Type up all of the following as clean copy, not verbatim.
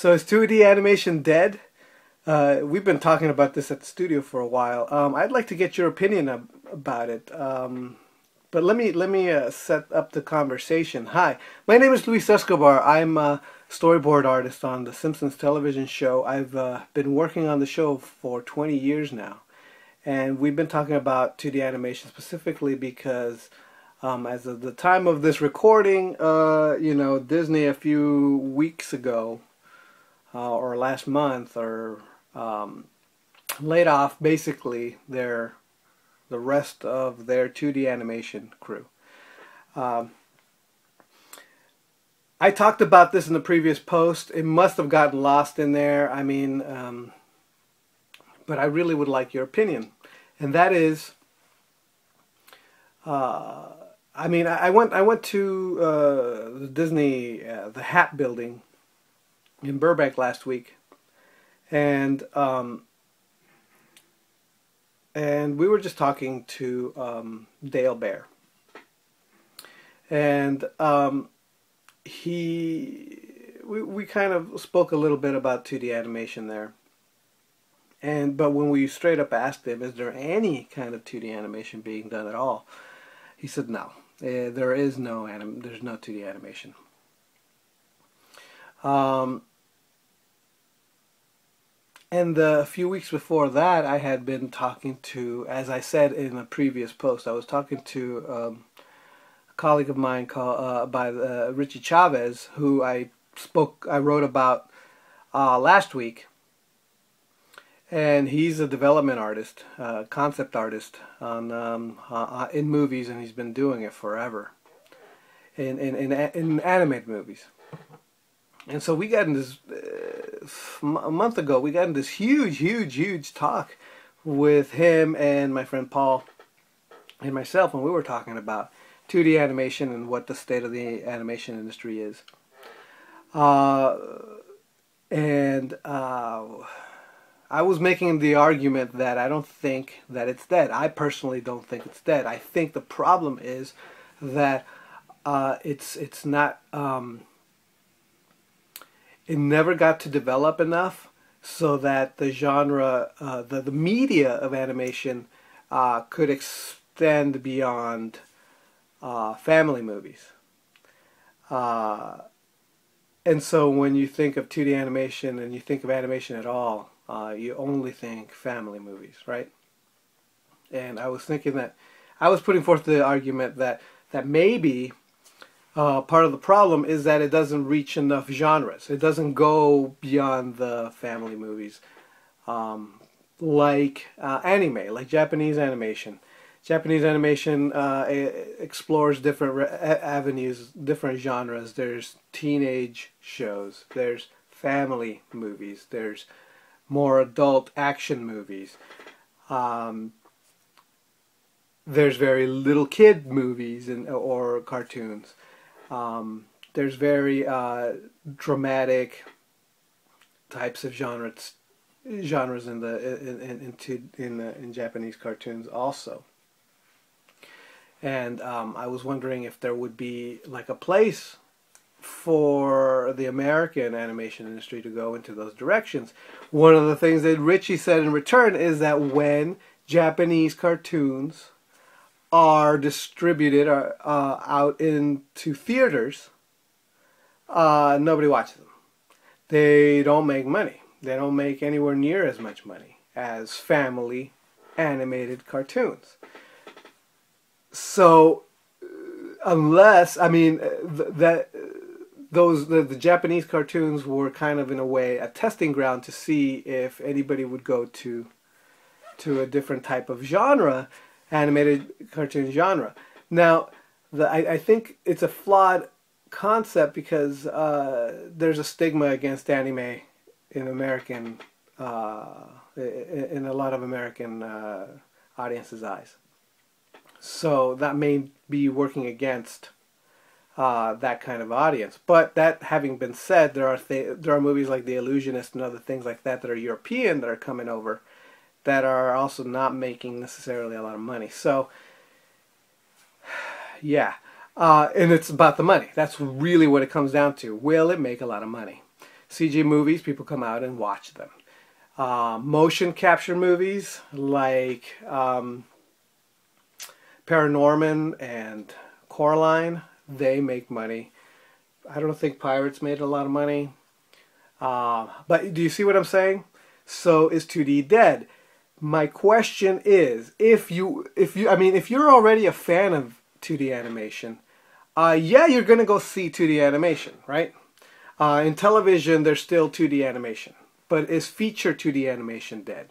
So is 2D animation dead? We've been talking about this at the studio for a while. I'd like to get your opinion about it. But let me set up the conversation. Hi, my name is Luis Escobar. I'm a storyboard artist on the Simpsons television show. I've been working on the show for 20 years now, and we've been talking about 2D animation specifically because as of the time of this recording, Disney a few weeks ago or last month or laid off basically the rest of their 2D animation crew. I talked about this in the previous post. It must have gotten lost in there. I mean, but I really would like your opinion, and that is, I went to the Disney the Hat Building in Burbank last week, and we were just talking to Dale Bear, and we kind of spoke a little bit about 2D animation there, but when we straight up asked him, is there any kind of 2D animation being done at all, he said no, there's no 2D animation. And a few weeks before that, I had been talking to, as I said in a previous post, I was talking to a colleague of mine called Richie Chavez, who I wrote about last week, and he's a development artist, concept artist in movies, and he's been doing it forever in animated movies. And so we got in this a month ago. We got in this huge talk with him and my friend Paul and myself, and we were talking about 2D animation and what the state of the animation industry is. I was making the argument that I don't think that it's dead. I personally don't think it's dead. I think the problem is that it's not. It never got to develop enough so that the genre, the media of animation could extend beyond family movies. And so when you think of 2D animation and you think of animation at all, you only think family movies, right? And I was thinking that, I was putting forth the argument that maybe part of the problem is that it doesn't reach enough genres. It doesn't go beyond the family movies, like anime, like Japanese animation. Japanese animation explores different avenues, different genres. There's teenage shows, there's family movies, there's more adult action movies. There's very little kid movies or cartoons. There's very dramatic types of genres in Japanese cartoons also. And I was wondering if there would be like a place for the American animation industry to go into those directions. One of the things that Richie said in return is that when Japanese cartoons are distributed out into theaters, nobody watches them. They don't make money. They don't make anywhere near as much money as family animated cartoons. So unless, I mean, the Japanese cartoons were kind of in a way a testing ground to see if anybody would go to a different type of genre, animated cartoon genre. Now, I think it's a flawed concept because there's a stigma against anime in American, in a lot of American audiences' eyes. So that may be working against that kind of audience. But that having been said, there are movies like The Illusionist and other things like that that are European that are coming over that are also not making necessarily a lot of money. So, yeah. And it's about the money. That's really what it comes down to. Will it make a lot of money? CG movies, people come out and watch them. Motion capture movies like Paranorman and Coraline, they make money. I don't think Pirates made a lot of money. But do you see what I'm saying? So is 2D dead? My question is, if you're already a fan of 2D animation, yeah, you're gonna go see 2D animation, right? In television, there's still 2D animation, but is feature 2D animation dead?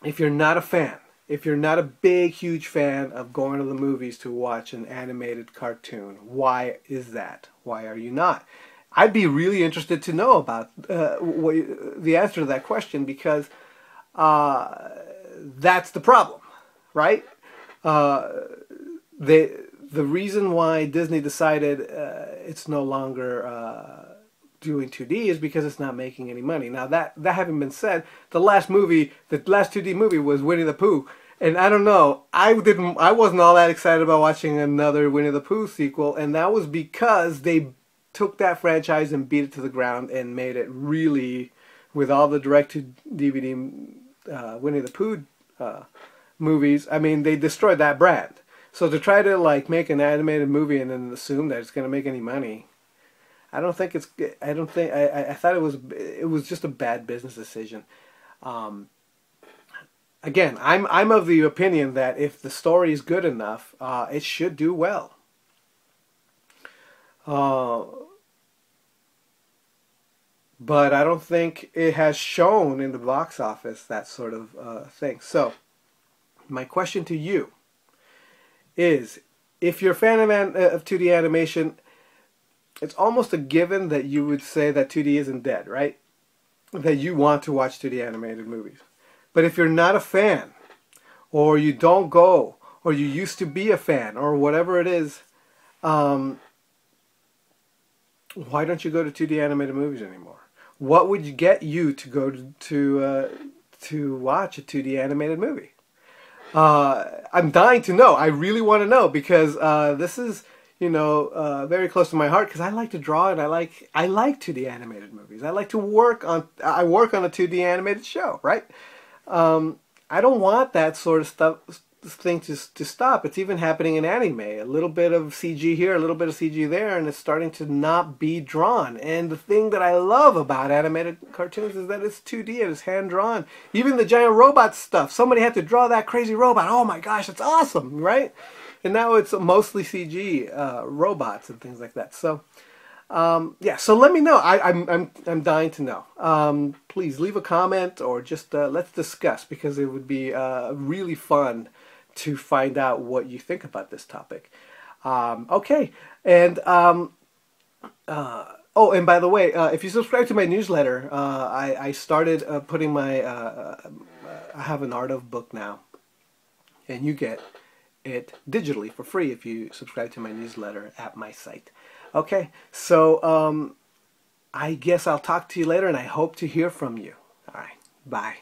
If you're not a fan, if you're not a big, huge fan of going to the movies to watch an animated cartoon, why is that? Why are you not? I'd be really interested to know about the answer to that question, because that's the problem, right? The reason why Disney decided it's no longer doing 2D is because it's not making any money. Now that having been said, the last 2D movie was Winnie the Pooh, and I don't know, I wasn't all that excited about watching another Winnie the Pooh sequel, and that was because they took that franchise and beat it to the ground and made it really, with all the direct-to-DVD Winnie the Pooh movies, I mean, they destroyed that brand. So to try to like make an animated movie and then assume that it's going to make any money, I thought it was just a bad business decision. Again, I'm of the opinion that if the story is good enough, it should do well. But I don't think it has shown in the box office that sort of thing. So, my question to you is, if you're a fan of 2D animation, it's almost a given that you would say that 2D isn't dead, right? That you want to watch 2D animated movies. But if you're not a fan, or you don't go, or you used to be a fan, or whatever it is, why don't you go to 2D animated movies anymore? What would get you to go to watch a 2D animated movie? I'm dying to know. I really want to know, because this is, very close to my heart, because I like to draw and I like 2D animated movies. I work on a 2D animated show, right? I don't want that sort of thing to stop. It's even happening in anime. A little bit of CG here, a little bit of CG there, and it's starting to not be drawn. And the thing that I love about animated cartoons is that it's 2D and it's hand-drawn. Even the giant robot stuff, somebody had to draw that crazy robot. Oh my gosh, it's awesome, right? And now it's mostly CG robots and things like that. So, yeah. So let me know. I'm dying to know. Please leave a comment, or just let's discuss, because it would be really fun to find out what you think about this topic. Okay. And oh, and by the way, if you subscribe to my newsletter, I started putting my I have an Art of book now, and you get it digitally for free if you subscribe to my newsletter at my site. Okay, so I guess I'll talk to you later, and I hope to hear from you. All right, bye.